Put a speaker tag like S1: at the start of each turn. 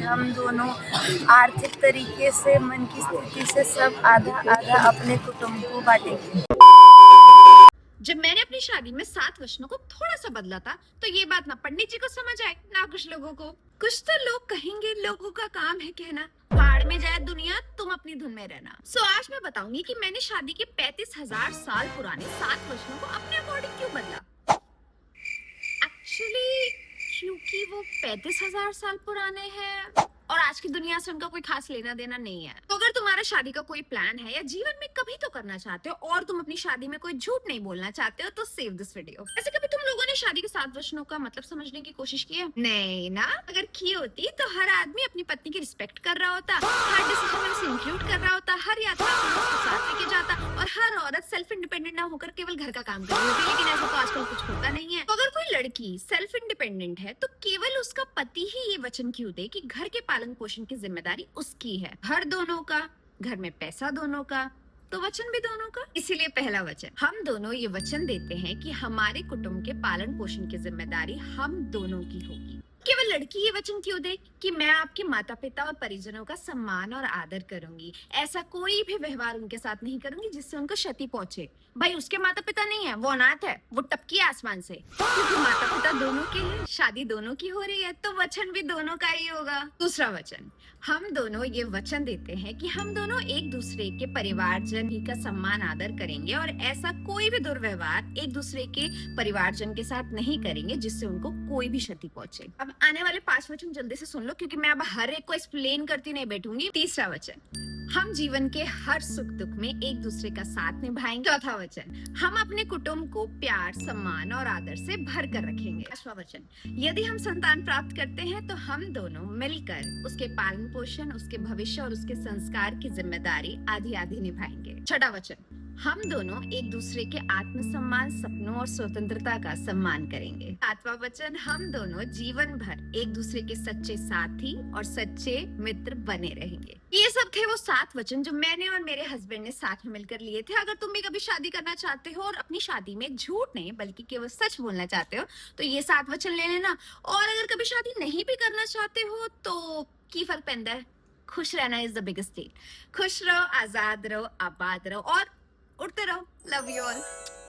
S1: हम दोनों आर्थिक तरीके से, मन की स्थिति से सब आधा आधा अपने कुटुंब को बांटेंगे।
S2: जब मैंने अपनी शादी में 7 वचनों को थोड़ा सा बदला था तो ये बात ना पंडित जी को समझ आए ना कुछ लोगों को। कुछ तो लोग कहेंगे लोगों का काम है कहना, भाड़ में जाए दुनिया, तुम अपनी धुन में रहना। आज मैं बताऊंगी कि मैंने शादी के 35,000 साल पुराने 7 वचनों को अपने अकॉर्डिंग क्यों बदला। एक्चुअली क्योंकि वो 35,000 साल पुराने हैं और आज की दुनिया से उनका कोई खास लेना देना नहीं है। तो अगर तुम्हारा शादी का कोई प्लान है या जीवन में कभी तो करना चाहते हो और तुम अपनी शादी में कोई झूठ नहीं बोलना चाहते हो तो सेव दिस वीडियो। ऐसे कभी तुम लोगों ने शादी के 7 वचनों का मतलब समझने की कोशिश की है? नहीं ना। अगर की होती तो हर आदमी अपनी पत्नी की रिस्पेक्ट कर रहा होता, हर डिसीजन में उसे इंक्लूड कर रहा होता, हर यात्रा में उसके साथ लेके जाता और हर औरत सेल्फ इंडिपेंडेंट ना होकर केवल घर का काम कर रही होती। लेकिन ऐसा तो आजकल कुछ होता नहीं है। तो अगर कोई लड़की सेल्फ इंडिपेंडेंट है तो केवल उसका पति ही ये वचन क्यों दे कि घर के पालन पोषण की जिम्मेदारी उसकी है, घर दोनों का, घर में पैसा दोनों का, तो वचन भी दोनों का। इसीलिए पहला वचन, हम दोनों ये वचन देते हैं कि हमारे कुटुंब के पालन पोषण की जिम्मेदारी हम दोनों की होगी। केवल लड़की ये वचन क्यों दे कि मैं आपके माता पिता और परिजनों का सम्मान और आदर करूंगी, ऐसा कोई भी व्यवहार उनके साथ नहीं करूंगी जिससे उनको क्षति पहुंचे। भाई उसके माता पिता नहीं है, वो अनाथ है, वो टपकी आसमान से। क्योंकि माता पिता दोनों के हैं, शादी दोनों की हो रही है तो वचन भी दोनों का ही होगा। दूसरा वचन, हम दोनों ये वचन देते हैं कि हम दोनों एक दूसरे के परिवारजन ही का सम्मान आदर करेंगे और ऐसा कोई भी दुर्व्यवहार एक दूसरे के परिवारजन के साथ नहीं करेंगे जिससे उनको कोई भी क्षति पहुंचे। अब आने वाले 5 वचन जल्दी से सुन लो क्योंकि मैं अब हर एक को एक्सप्लेन करती नहीं बैठूंगी। तीसरा वचन, हम जीवन के हर सुख दुख में एक दूसरे का साथ निभाएंगे। चौथा वचन, हम अपने कुटुंब को प्यार, सम्मान और आदर से भर कर रखेंगे। पांचवा वचन, यदि हम संतान प्राप्त करते हैं तो हम दोनों मिलकर उसके पालन पोषण, उसके भविष्य और उसके संस्कार की जिम्मेदारी आधी आधी निभाएंगे। छठा वचन, हम दोनों एक दूसरे के आत्मसम्मान, सपनों और स्वतंत्रता का सम्मान करेंगे। सातवां वचन, हम दोनों जीवन भर एक दूसरे के सच्चे साथी और सच्चे मित्र बने रहेंगे। ये सब थे वो 7 वचन जो मैंने और मेरे हस्बैंड ने साथ में मिलकर लिए थे। अगर तुम भी कभी शादी करना चाहते हो और अपनी शादी में झूठ नहीं बल्कि केवल सच बोलना चाहते हो तो ये 7 वचन ले लेना। और अगर कभी शादी नहीं भी करना चाहते हो तो की फर्क पैंदा है, खुश रहना इज द बिगेस्ट डील। खुश रहो, आजाद रहो, आबाद रहो और उड़ते रहो। Love you all.